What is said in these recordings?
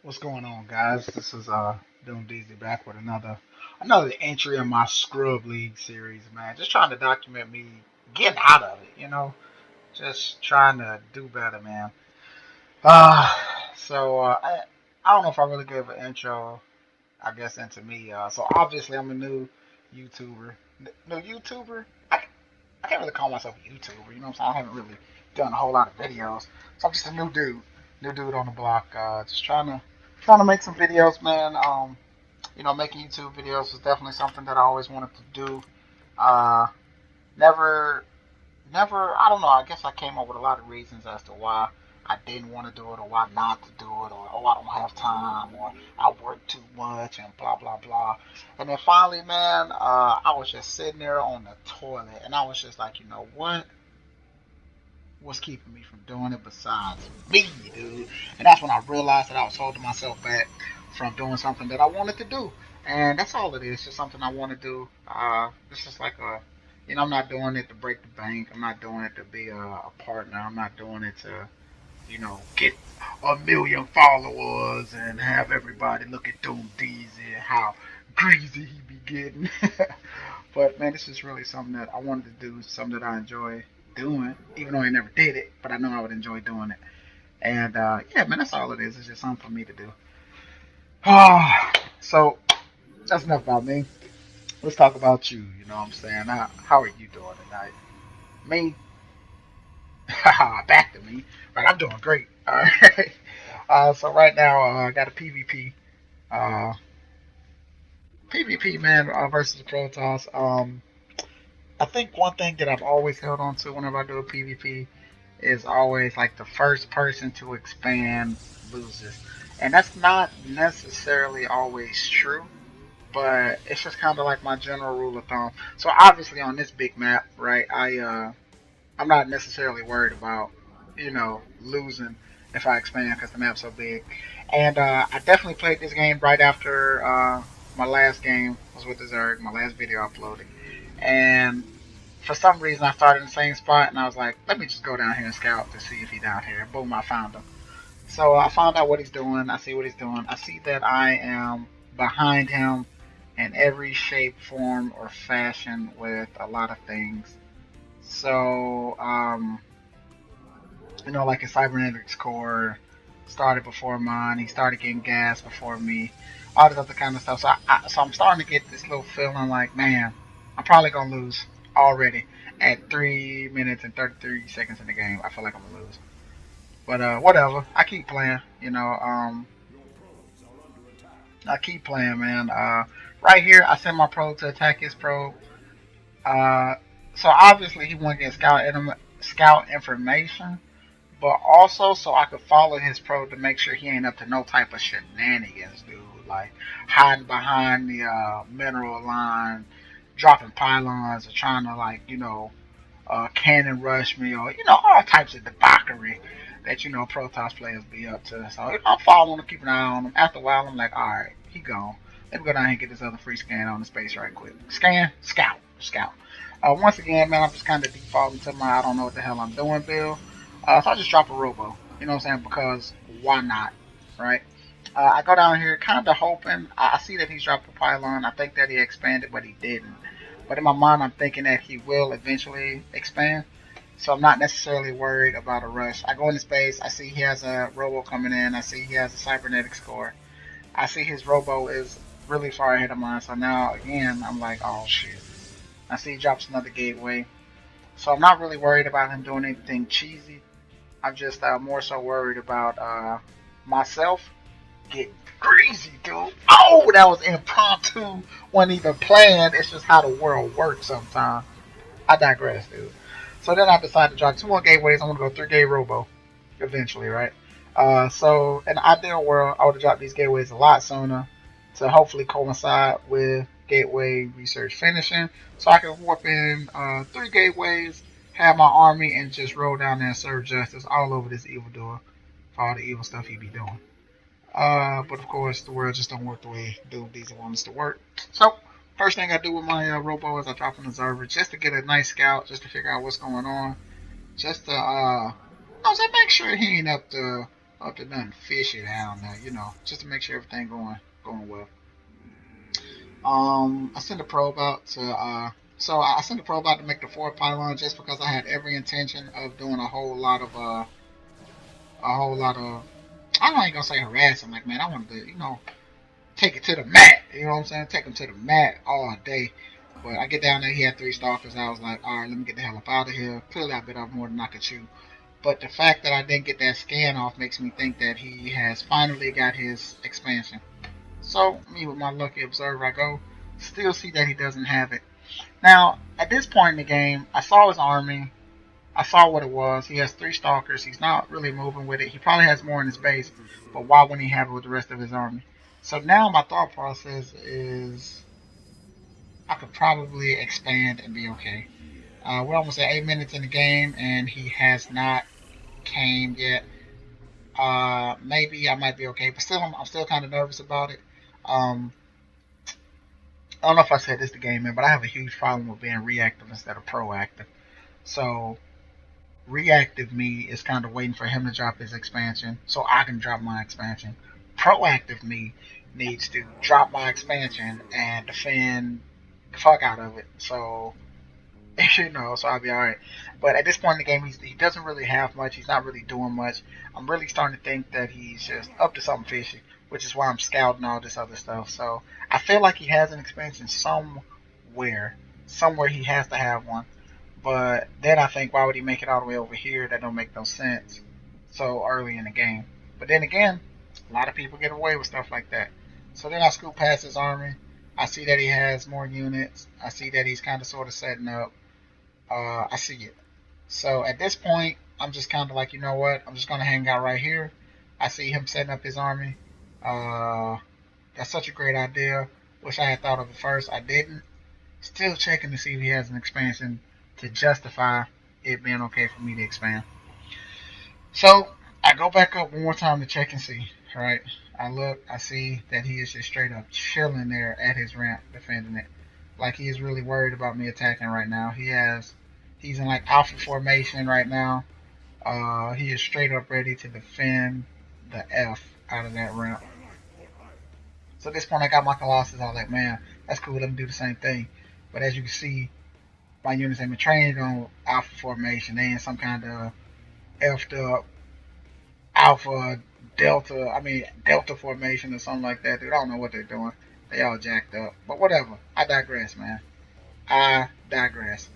What's going on, guys? This is Doom DZ back with another entry in my Scrub League series, man. Just trying to document me getting out of it, Just trying to do better, man. Uh, so I don't know if I really gave an intro, I guess, into me. So obviously I'm a new YouTuber. New YouTuber? I can't really call myself a YouTuber, you know what I'm saying? I haven't really done a whole lot of videos. So I'm just a new dude on the block, just trying to make some videos, man. Making YouTube videos was definitely something that I always wanted to do. Uh, never, never. I don't know. I guess I came up with a lot of reasons as to why I didn't want to do it, or why not to do it, or oh, I don't have time, or I work too much, and blah blah blah. And then finally, man, I was just sitting there on the toilet, and I was just like, you know what? What's keeping me from doing it besides me, dude? And that's when I realized that I was holding myself back from doing something that I wanted to do. And that's all it is, just something I want to do. It's just like I'm not doing it to break the bank. I'm not doing it to be a partner. I'm not doing it to, get a million followers and have everybody look at Doom Deezy and how greasy he be getting. But man, this is really something that I wanted to do, something that I enjoy doing, even though I never did it, but I know I would enjoy doing it. And yeah, man, that's all it is. It's just something for me to do. So that's enough about me. Let's talk about you. You know what I'm saying? How are you doing tonight? Me? Back to me. Right, I'm doing great. All right. So right now, I got a PvP. Uh, PvP, man, versus Protoss. I think one thing that I've always held on to whenever I do a PvP is always like the first person to expand loses. And that's not necessarily always true, but it's just kind of like my general rule of thumb. So obviously on this big map, right, I'm not necessarily worried about, losing if I expand because the map's so big. And I definitely played this game right after my last game was with the Zerg, my last video uploaded. And for some reason I started in the same spot and I was like, let me just go down here and scout to see if he's down here. And boom, I found him. So I found out what he's doing. I see what he's doing. I see that I am behind him in every shape, form, or fashion with a lot of things. So, like his cybernetics core started before mine. He started getting gas before me. All this other kind of stuff. So I'm starting to get this little feeling like, man, I'm probably gonna lose already at 3 minutes and 33 seconds in the game. I feel like I'm gonna lose. But whatever. I keep playing. I keep playing, man. Right here, I sent my pro to attack his pro. Uh, so obviously he want to get scout information, but also so I could follow his pro to make sure he ain't up to no type of shenanigans, dude. Like hiding behind the mineral line, dropping pylons, or trying to cannon rush me, or all types of debauchery that Protoss players be up to. So I'm following him, keeping an eye on him. After a while, I'm like, all right, he gone. Let me go down here and get this other free scan on the space right quick. Scan, scout, scout. Once again, man, I'm just kind of defaulting to my I don't know what the hell I'm doing bill. So I just drop a robo. You know what I'm saying? Because why not, right? I go down here kind of hoping. I see that he's dropped a pylon. I think that he expanded, but he didn't. But in my mind, I'm thinking that he will eventually expand. So I'm not necessarily worried about a rush. I go into space. I see he has a robo coming in. I see he has a cybernetic score. I see his robo is really far ahead of mine. So now again, I'm like, oh shit. I see he drops another gateway. So I'm not really worried about him doing anything cheesy. I'm just more so worried about myself getting greasy, dude. Oh, that was impromptu. Wasn't even planned. It's just how the world works sometimes. I digress, dude. So then I decided to drop two more gateways. I'm gonna go 3 gate robo eventually, right? So in the ideal world, I would have dropped these gateways a lot sooner to hopefully coincide with gateway research finishing, so I can warp in 3 gateways, have my army, and just roll down there and serve justice all over this evildoer for all the evil stuff he be doing. But of course, the world just don't work the way Doom Diesel wants to work. So first thing I do with my robo is I drop an observer just to get a nice scout, just to figure out what's going on, just to make sure he ain't up to Up to nothing fishy down there, you know, just to make sure everything going well. I sent a probe out to so I sent a probe out to make the fourth pylon just because I had every intention of doing a whole lot of I'm not even gonna say harassing. Like, man, I wanted to, you know, take it to the mat. You know what I'm saying? Take him to the mat all day. But I get down there, he had three stalkers. I was like, all right, let me get the hell up out of here. Clearly, I bit off more than I could chew. But the fact that I didn't get that scan off makes me think that he has finally got his expansion. So, me with my lucky observer, I go, still see that he doesn't have it. Now, at this point in the game, I saw his army. I saw what it was. He has three stalkers. He's not really moving with it. He probably has more in his base, but why wouldn't he have it with the rest of his army? So now my thought process is I could probably expand and be okay. We're almost at 8 minutes in the game, and he has not came yet. Maybe I might be okay, but still, I'm still kind of nervous about it. Um, I don't know if I said this to game man, but I have a huge problem with being reactive instead of proactive. So reactive me is kind of waiting for him to drop his expansion so I can drop my expansion. Proactive me needs to drop my expansion and defend the fuck out of it. So you know, so I'll be alright. But at this point in the game, he doesn't really have much. He's not really doing much. I'm really starting to think that he's just up to something fishy, which is why I'm scouting all this other stuff. So I feel like he has an expansion somewhere. Somewhere he has to have one. But then I think, why would he make it all the way over here? That don't make no sense so early in the game. But then again, a lot of people get away with stuff like that. So then I scoop past his army. I see that he has more units. I see that he's kind of sort of setting up. I see it. So at this point, I'm just kind of like, you know what? I'm just going to hang out right here. I see him setting up his army. Uh, that's such a great idea. Wish I had thought of it first. I didn't. Still checking to see if he has an expansion to justify it being okay for me to expand. So I go back up one more time to check and see. All right. I look. I see that he is just straight up chilling there at his ramp, defending it. Like he is really worried about me attacking right now. He's in like alpha formation right now. He is straight up ready to defend the F out of that ramp. So at this point, I got my Colossus. I was like, man, that's cool. Let me do the same thing. But as you can see, my units have been trained on alpha formation. They in some kind of effed up alpha delta formation or something like that. Dude, I don't know what they're doing. They all jacked up. But whatever. I digress, man. I digress.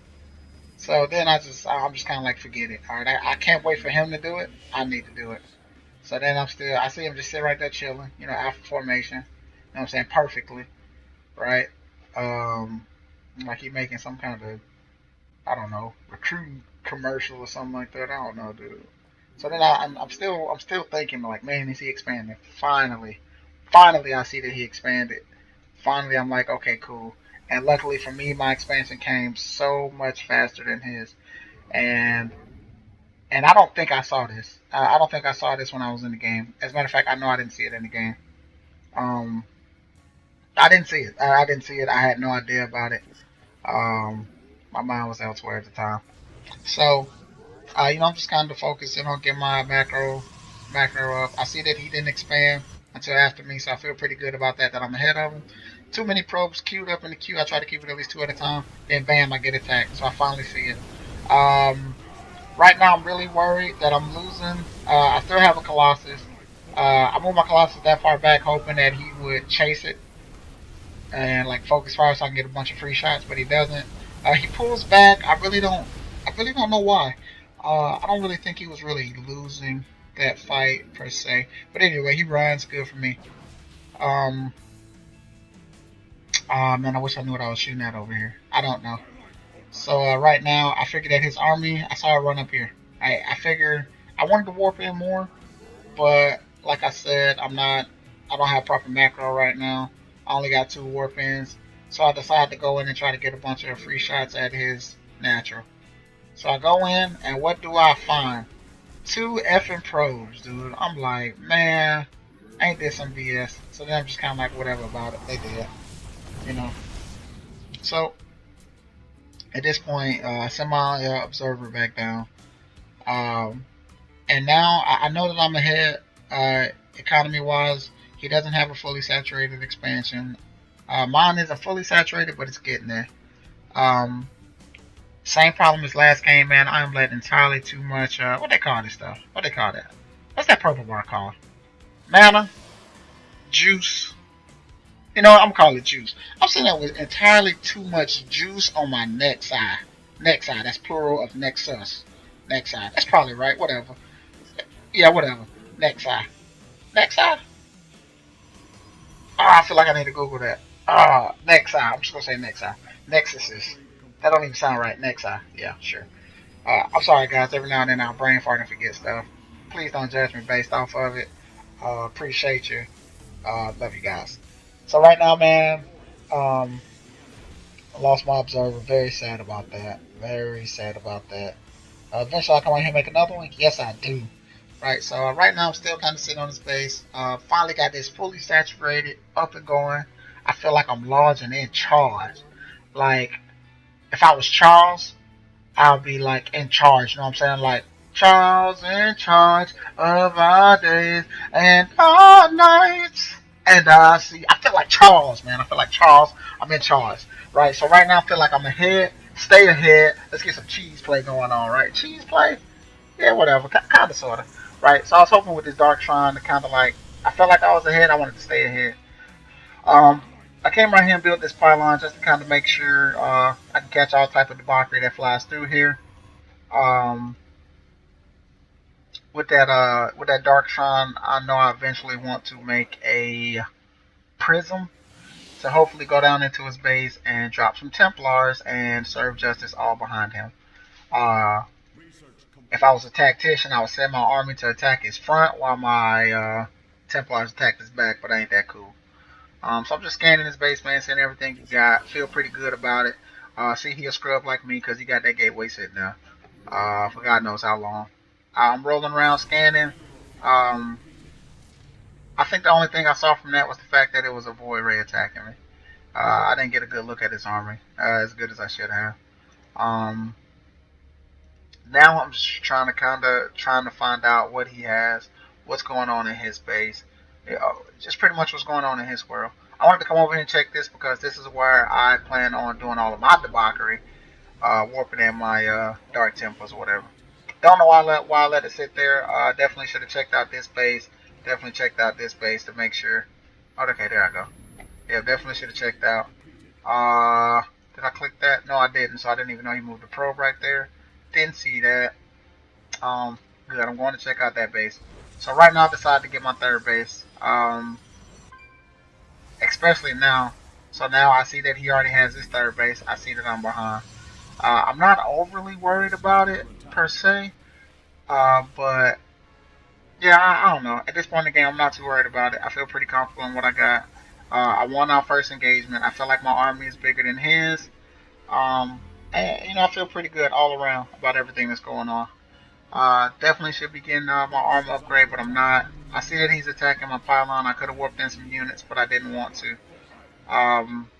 So then I'm just kind of like, forget it. All right, I can't wait for him to do it. I need to do it. So then I see him just sit right there chilling, you know, alpha formation. You know what I'm saying? Perfectly, right? Um, like he making some kind of, I don't know, recruit commercial or something like that. I don't know, dude. So then I'm still thinking like, man, is he expanding? Finally, I see that he expanded. Finally, I'm like, okay, cool. And luckily for me, my expansion came so much faster than his. And and I don't think I saw this. I don't think I saw this when I was in the game. As a matter of fact, I know I didn't see it in the game. Um, I didn't see it. I didn't see it. I had no idea about it. Um, my mind was elsewhere at the time. So, you know, I'm just kind of focusing on getting my macro up. I see that he didn't expand until after me, so I feel pretty good about that. That I'm ahead of him. Too many probes queued up in the queue. I try to keep it at least two at a time. Then bam, I get attacked. So I finally see it. Right now, I'm really worried that I'm losing. I still have a Colossus. I moved my Colossus that far back, hoping that he would chase it and like focus fire so I can get a bunch of free shots, but he doesn't. He pulls back. I really don't know why. I don't really think he was really losing that fight per se. But anyway, he runs good for me. Um, man, I wish I knew what I was shooting at over here. I don't know. So right now, I figured that his army, I saw it run up here. I figured I wanted to warp in more, but like I said, I don't have proper macro right now. I only got two warp ins, so I decided to go in and try to get a bunch of free shots at his natural. So I go in, and what do I find? Two effing probes, dude. I'm like, man, ain't this some BS? So then I'm just kind of like, whatever about it. They did, you know. So at this point, I send my observer back down. And now I know that I'm ahead. economy wise, he doesn't have a fully saturated expansion. Mine isn't fully saturated, but it's getting there. Um, Same problem as last game, man. I'm letting entirely too much. What they call this stuff? What they call that? What's that purple bar called? Mana, juice. You know, I'm calling it juice. I'm saying that with entirely too much juice on my next side. Next side. That's plural of nexus. Next side. That's probably right. Whatever. Yeah, whatever. Next side. Next side. Oh, I feel like I need to Google that. Next side. I'm just gonna say next side. Nexuses. That don't even sound right. Next side. Yeah, sure. I'm sorry, guys. Every now and then I'll brain fart and forget stuff. Please don't judge me based off of it. Appreciate you. Love you guys. So right now, man, um, I lost my observer. Very sad about that. Very sad about that. Eventually, I'll come out here and make another one. Yes, I do. Right. So right now, I'm still kind of sitting on this base. Finally got this fully saturated, up and going. I feel like I'm large and in charge. Like if I was Charles, I'll be like in charge. You know what I'm saying? Like Charles in charge of our days and our nights. And see, I feel like Charles, man. I feel like Charles. I'm in charge, right? So right now, I feel like I'm ahead. Stay ahead. Let's get some cheese play going on, right? Cheese play, yeah, whatever, kind of, sort of, right? So I was hoping with this Dark Shrine to kind of like, I felt like I was ahead. I wanted to stay ahead. Um, I came right here and built this pylon just to kind of make sure I can catch all type of debauchery that flies through here. Um, with that Dark Shrine, I know I eventually want to make a prism to hopefully go down into his base and drop some Templars and serve justice all behind him. Uh, if I was a tactician, I would send my army to attack his front while my Templars attack his back, but ain't that cool. So I'm just scanning his base, man, seeing everything he got. Feel pretty good about it. See, he a scrub like me because he got that gateway sitting there. For God knows how long. I'm rolling around scanning. Um, I think the only thing I saw from that was the fact that it was a void ray attacking me. I didn't get a good look at his army as good as I should have. Um, Now I'm just trying to find out what he has, what's going on in his base, just pretty much what's going on in his world. I wanted to come over here and check this because this is where I plan on doing all of my debauchery, warping in my dark temples or whatever. Don't know why I let it sit there. Definitely should have checked out this base. Definitely checked out this base to make sure. Oh, okay, there I go. Yeah, definitely should have checked out. Did I click that? No, I didn't. So I didn't even know he moved the probe right there. Didn't see that. Good. I'm going to check out that base. So right now I decided to get my third base. Especially now. So now I see that he already has his third base. I see that I'm behind. I'm not overly worried about it per se. But yeah, I don't know. At this point in the game, I'm not too worried about it. I feel pretty comfortable in what I got. I won our first engagement. I feel like my army is bigger than his. Um, and I feel pretty good all around about everything that's going on. Definitely should be getting my armor upgrade, but I'm not. I see that he's attacking my pylon. I could have warped in some units, but I didn't want to. Um,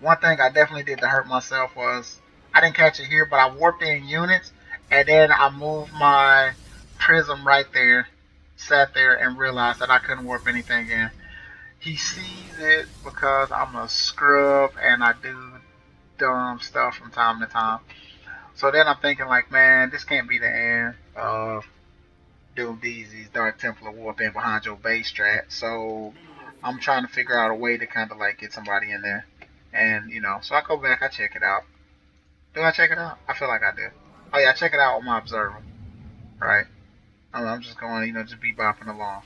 One thing I definitely did to hurt myself was I didn't catch it here, but I warped in units, and then I moved my prism right there, sat there, and realized that I couldn't warp anything in. He sees it because I'm a scrub and I do dumb stuff from time to time. So then I'm thinking like, man, this can't be the end of Doom DZ's Dark Templar warping behind your base strat. So I'm trying to figure out a way to kind of like get somebody in there. And so I go back, I check it out. Do I check it out? I feel like I did. Oh yeah, I check it out on my observer. Right. I'm just going, just be bopping along.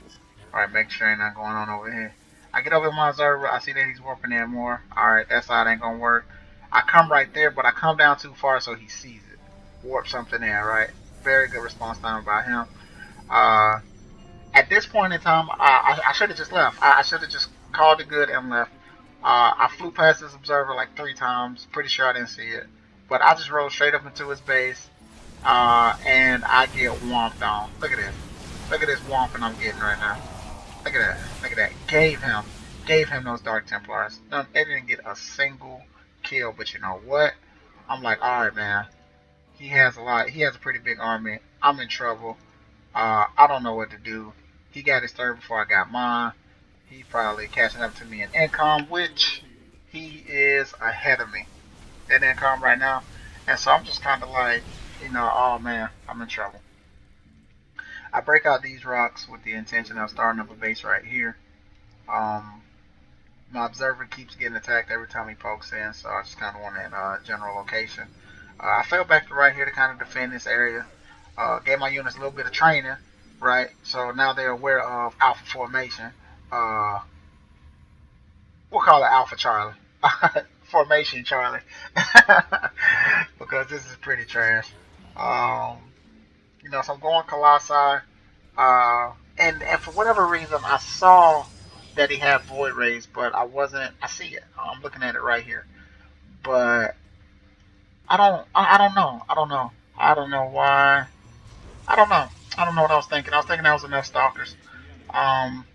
Alright, make sure ain't nothing going on over here. I get over to my observer, I see that he's warping in more. Alright, that side ain't gonna work. I come right there, but I come down too far so he sees it. Warp something in, right? Very good response time by him. Uh, at this point in time, I should have just left. I should have just called it good and left. I flew past this observer like 3 times. Pretty sure I didn't see it. But I just rode straight up into his base. And I get whomped on. Look at this. Look at this whomping I'm getting right now. Look at that. Look at that. Gave him those Dark Templars. They didn't get a single kill. But you know what? I'm like, alright, man. He has a lot. He has a pretty big army. I'm in trouble. I don't know what to do. He got his third before I got mine. He's probably catching up to me in income, which he is ahead of me in income right now. And so I'm just kind of like, oh man, I'm in trouble. I break out these rocks with the intention of starting up a base right here. Um, my observer keeps getting attacked every time he pokes in, so I just kind of want a general location. I fell back to right here to kind of defend this area. Gave my units a little bit of training, right? So now they're aware of alpha formation. Uh, we'll call it Alpha Charlie. Formation Charlie. Because this is pretty trash. Um, so I'm going Colossi. And for whatever reason, I saw that he had Void Rays, but I wasn't. I see it. I'm looking at it right here, but I don't know. I don't know. I don't know why. I don't know. I don't know what I was thinking. I was thinking that was enough stalkers. Um,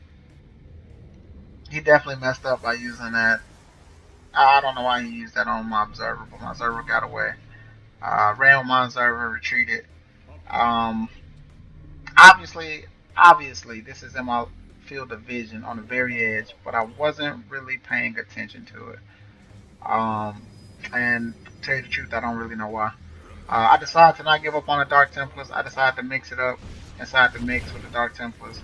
he definitely messed up by using that. I don't know why he used that on my observer, but my observer got away. Ran with my observer, retreated. Um, obviously, obviously, this is in my field of vision on the very edge, but I wasn't really paying attention to it. Um, and to tell you the truth, I don't really know why. I decided to not give up on the Dark Templars. I decided to mix it up inside the mix with the Dark Templars.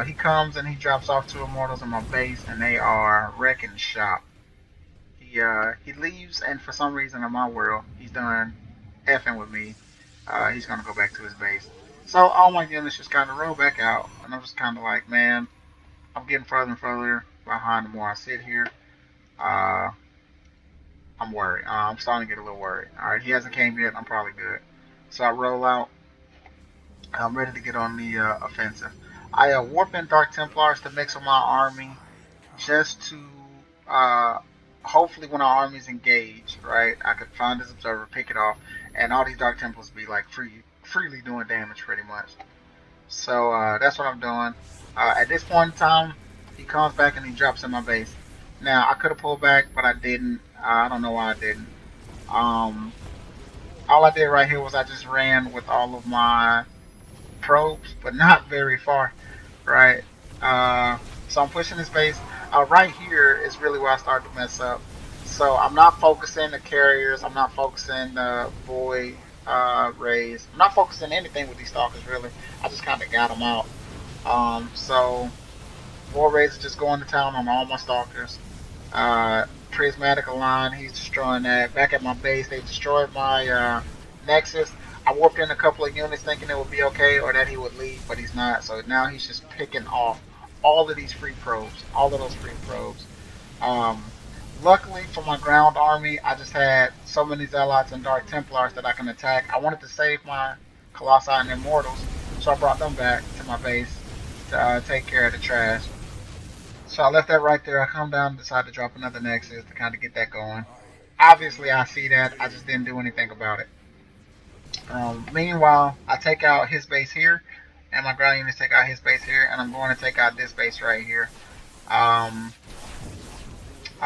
He comes and he drops off two Immortals in my base, and they are wrecking shop. He leaves, and for some reason in my world, he's done effing with me. He's gonna go back to his base. So all my units just kind of roll back out, and I'm just kind of like, man, I'm getting further and further behind the more I sit here. Uh, I'm worried. I'm starting to get a little worried. All right, he hasn't came yet. I'm probably good. So I roll out. I'm ready to get on the offensive. I warp in Dark Templars to mix with my army just to uh, hopefully when our armies engage, right, I could find this observer, pick it off, and all these Dark Templars be like freely doing damage pretty much. So that's what I'm doing. At this point in time, he comes back and he drops in my base. Now I could have pulled back, but I didn't. I don't know why I didn't. Um, all I did right here was I just ran with all of my probes, but not very far, right? So I'm pushing this base. Right here is really where I started to mess up. So I'm not focusing the carriers. I'm not focusing the void rays. I'm not focusing anything with these stalkers really. I just kind of got them out. So void rays are just going to town on all my stalkers. Prismatic Align, he's destroying that. Back at my base, they destroyed my Nexus. I warped in a couple of units thinking it would be okay or that he would leave, but he's not. So now he's just picking off all of these free probes, all of those free probes. Um, Luckily for my ground army, I just had so many Zealots and Dark Templars that I can attack. I wanted to save my Colossi and Immortals, so I brought them back to my base to take care of the trash. So I left that right there. I come down and decide to drop another Nexus to kind of get that going. Obviously, I see that. I just didn't do anything about it. Meanwhile, I take out his base here, and my ground units take out his base here, and I'm going to take out this base right here. Um,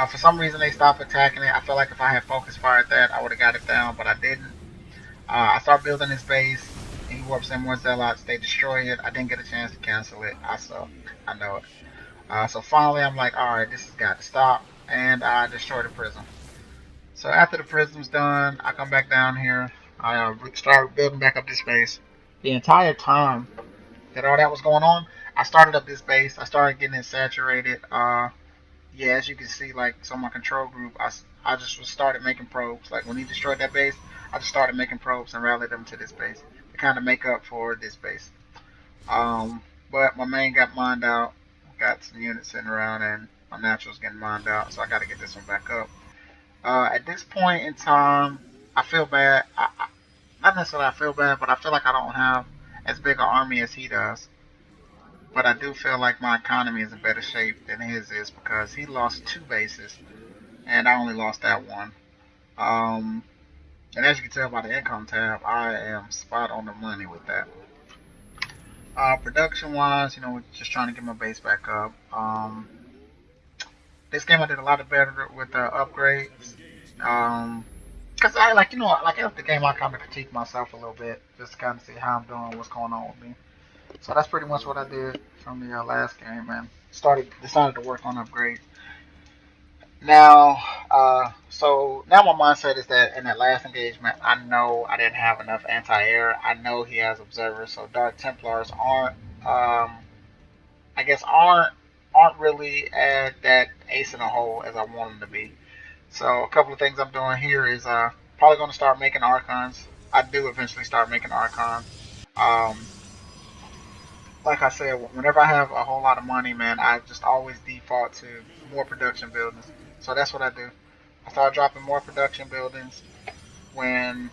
for some reason, they stopped attacking it. I feel like if I had focus fired that, I would have got it down, but I didn't. I start building his base. He warps in more Zealots. They destroy it. I didn't get a chance to cancel it. I suck. I know it. So finally, I'm like, alright, this has got to stop. And I destroy the prism. So after the prism's done, I come back down here. I start building back up this base. The entire time that all that was going on, I started up this base. I started getting it saturated. Yeah, as you can see, like, so my control group, I just started making probes. Like, when he destroyed that base, I just started making probes and rallied them to this base to kind of make up for this base. But my main got mined out. Got some units sitting around, and my natural's getting mined out, so I got to get this one back up. At this point in time, I feel bad. Not necessarily I feel bad, but I feel like I don't have as big an army as he does. But I do feel like my economy is in better shape than his is because he lost two bases, and I only lost that one. Um, and as you can tell by the income tab, I am spot on the money with that. Production wise, just trying to get my base back up. This game I did a lot better with the upgrades. Cause I like after the game I kind of critique myself a little bit just to kind of see how I'm doing, what's going on with me. So that's pretty much what I did from the last game, man. Decided to work on upgrades. Now, so now my mindset is that in that last engagement, I know I didn't have enough anti-air. I know he has observers, so Dark Templars I guess, aren't really at that ace in the hole as I want them to be. So a couple of things I'm doing here is probably going to start making archons. I do eventually start making archons. Um, like I said, whenever I have a whole lot of money, man, I just always default to more production buildings. So that's what I do. I start dropping more production buildings when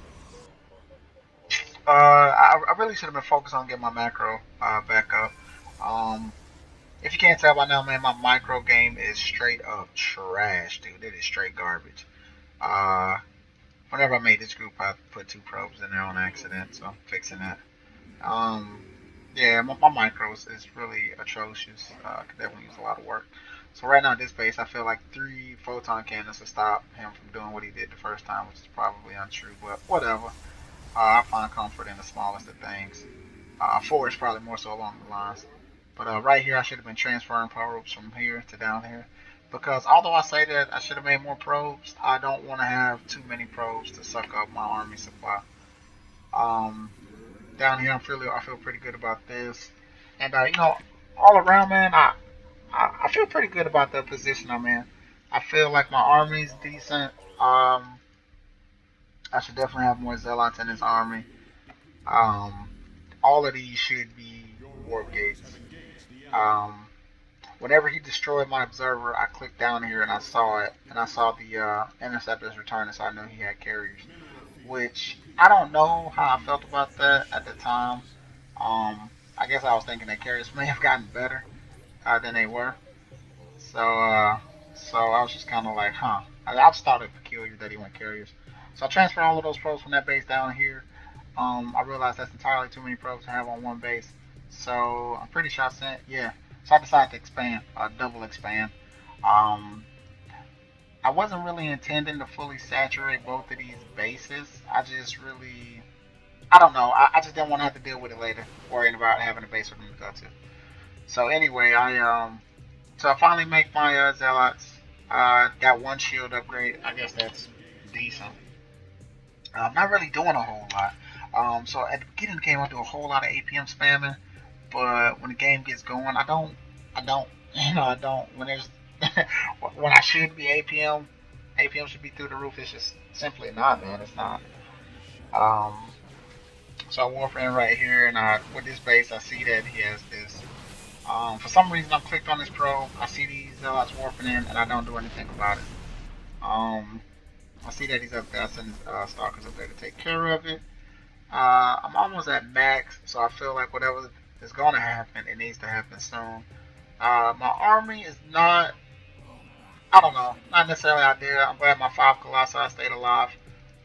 I really should have been focused on getting my macro back up. Um, if you can't tell by now, man, my micro game is straight up trash, dude. It is straight garbage. Uh, Whenever I made this group, I put two probes in there on accident, so I'm fixing that. Um, yeah, my micros is really atrocious. Could definitely use a lot of work. So right now at this base, I feel like 3 photon cannons to stop him from doing what he did the first time, which is probably untrue, but whatever. I find comfort in the smallest of things. 4 is probably more so along the lines. But right here, I should have been transferring probes from here to down here. Because although I say that I should have made more probes, I don't want to have too many probes to suck up my army supply. Um, Down here, I feel pretty good about this. And, all around, man, I feel pretty good about the position I'm in. I feel like my army's decent. I should definitely have more zealots in this army. Um, all of these should be warp gates. Um, Whenever he destroyed my observer, I clicked down here and I saw it, and I saw the interceptors returning, so I knew he had carriers. Which I don't know how I felt about that at the time. I guess I was thinking that carriers may have gotten better than they were. So, so I was just kind of like, huh. I just thought it peculiar that he went carriers. So I transferred all of those probes from that base down here. I realized that's entirely too many probes to have on one base. So I'm pretty sure I sent, yeah. So I decided to expand, double expand. Um, I wasn't really intending to fully saturate both of these bases. I just really, I don't know. I just didn't want to have to deal with it later, worrying about having a base for them to go to. So anyway, so I finally make my zealots. Got one shield upgrade. I guess that's decent. I'm not really doing a whole lot. So at the beginning of the game, I do a whole lot of APM spamming, but when the game gets going, I don't, I don't. When there's, when I should be APM should be through the roof. It's just simply not, man. It's not. Um, so I warp in right here, and with this base, I see that he has this. For some reason, I'm clicked on this probe. I see these zealots warping in, and I don't do anything about it. Um, I see that he's up there. I send stalkers up there to take care of it. I'm almost at max, so I feel like whatever is going to happen, it needs to happen soon. My army is not, I don't know, not necessarily ideal. I'm glad my 5 Colossi stayed alive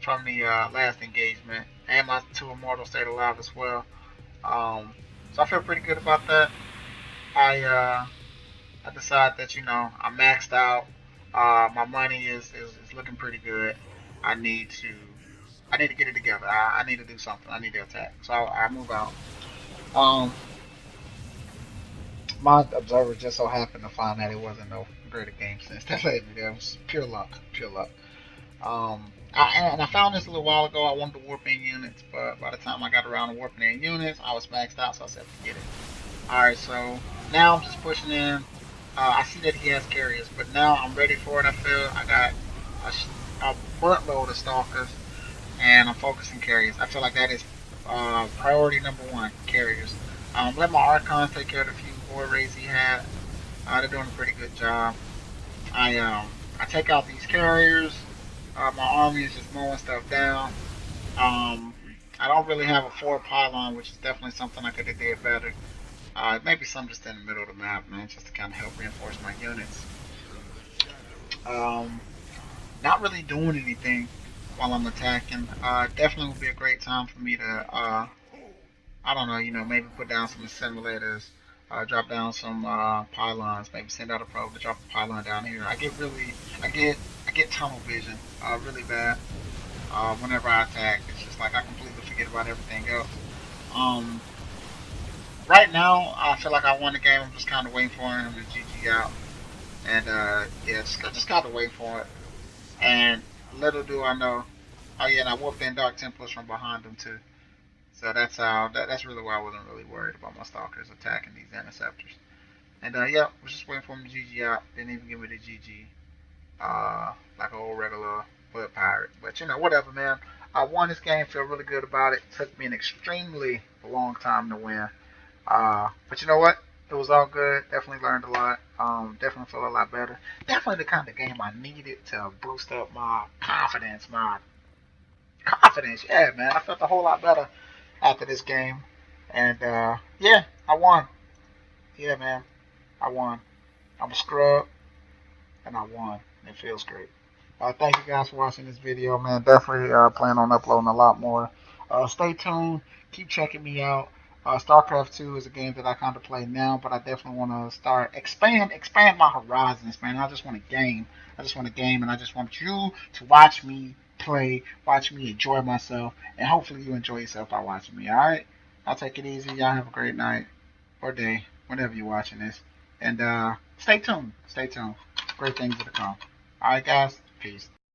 from the last engagement, and my 2 Immortals stayed alive as well. So I feel pretty good about that. I decided that I'm maxed out. My money is looking pretty good. I need to I need to get it together. I need to do something. I need to attack. So I move out. Um, my observer just so happened to find that it wasn't no greater game sense. That led me there. It was pure luck. Pure luck. And I found this a little while ago. I wanted to warp in units, but by the time I got around to warping in units, I was maxed out, so I said forget it. Alright, so now I'm just pushing in. I see that he has carriers, but now I'm ready for it. I feel I got a buttload of stalkers, and I'm focusing carriers. I feel like that is priority number one, carriers. Let my Archons take care of the few board raids he had. They're doing a pretty good job. I take out these carriers. My army is just mowing stuff down. I don't really have a forward pylon, which is definitely something I could have did better. Maybe some just in the middle of the map, man, just to kind of help reinforce my units. Um, Not really doing anything while I'm attacking. Definitely would be a great time for me to, I don't know, maybe put down some assimilators, drop down some pylons, maybe send out a probe to drop a pylon down here. I get tunnel vision really bad whenever I attack. It's just like I completely forget about everything else. Um, right now, I feel like I won the game. I'm just kind of waiting for him to GG out. And yeah, just kind of waiting for it. And little do I know, oh yeah, and I whooped in Dark Templars from behind them too. So that's really why I wasn't really worried about my stalkers attacking these interceptors. And yeah, was just waiting for him to GG out. Didn't even give me the GG. Like an old regular blood pirate. But you know, whatever, man. I won this game. Feel really good about it. Took me an extremely long time to win. But you know what? It was all good. Definitely learned a lot. Definitely feel a lot better. Definitely the kind of game I needed to boost up my confidence. My confidence. Yeah, man. I felt a whole lot better after this game. And yeah, I won. Yeah, man. I won. I'm a scrub, and I won. It feels great. Thank you guys for watching this video, man. Definitely plan on uploading a lot more. Stay tuned. Keep checking me out. StarCraft 2 is a game that I kind of play now, but I definitely want to start expand my horizons, man. I just want to game. I just want to game, and I just want you to watch me play, watch me enjoy myself, and hopefully you enjoy yourself by watching me. All right. I'll take it easy. Y'all have a great night or day, whenever you're watching this, and stay tuned. Stay tuned. Great things to come. All right, guys. Peace.